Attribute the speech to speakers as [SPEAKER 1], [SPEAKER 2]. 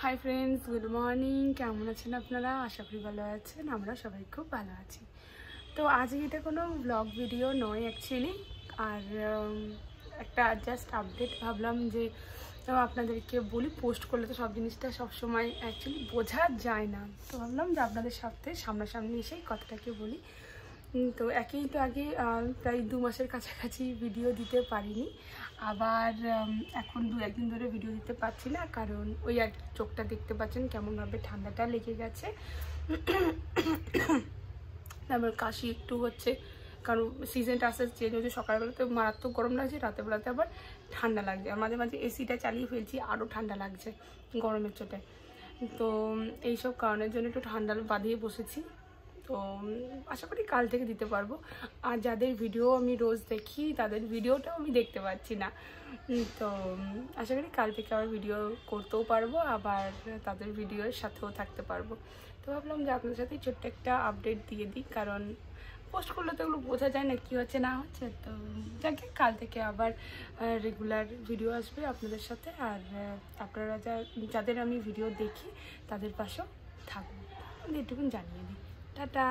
[SPEAKER 1] Hi friends, good morning. কেমন আছেন আপনারা? আশা করি ভালো আছেন। আমরা সবাই খুব ভালো আছি। তো আজকে এটা কোনো ব্লগ ভিডিও নয় অ্যাকচুয়ালি, আর একটা জাস্ট আপডেট ভাবলাম যে আপনাদেরকে বলি। পোস্ট করলে তো সব জিনিসটা সবসময় অ্যাকচুয়ালি বোঝা যায় না, তো ভাবলাম যে আপনাদের সাথে সামনাসামনি এসেই কথাটাকে বলি। তো একেই তো আগে প্রায় 2 মাসের কাছাকাছি ভিডিও দিতে পারিনি, আবার এখন 2-1 দিন ধরে ভিডিও দিতে পারছি না, কারণ ওই আর চোখটা দেখতে পাচ্ছেন কেমনভাবে ঠান্ডাটা লেগে গেছে। তারপর কাশি একটু হচ্ছে, কারণ সিজনটা আস্তে আস্তে চেঞ্জ হচ্ছে। সকালবেলাতে মারাত্মক গরম লাগছে, রাতেরবেলাতে আবার ঠান্ডা লাগছে, আর মাঝে মাঝে এসিটা চালিয়ে ফেলছি, আরও ঠান্ডা লাগছে গরমের চোটে। তো এইসব কারণের জন্য একটু ঠান্ডা বাঁধিয়ে বসেছি। তো আশা করি কাল থেকে দিতে পারবো। আর যাদের ভিডিও আমি রোজ দেখি তাদের ভিডিওটাও আমি দেখতে পাচ্ছি না, তো আশা করি কাল থেকে আবার ভিডিও করতেও পারবো, আবার তাদের ভিডিওর সাথেও থাকতে পারবো। তো ভাবলাম যে আপনাদের সাথে ছোট্ট একটা আপডেট দিয়ে দিই, কারণ পোস্ট করলে তো এগুলো বোঝা যায় না কী হচ্ছে না হচ্ছে। তো যাকে কাল থেকে আবার রেগুলার ভিডিও আসবে আপনাদের সাথে, আর আপনারা যাদের আমি ভিডিও দেখি তাদের পাশেও থাকবো, এটুকুন জানিয়ে দিই। টাটা।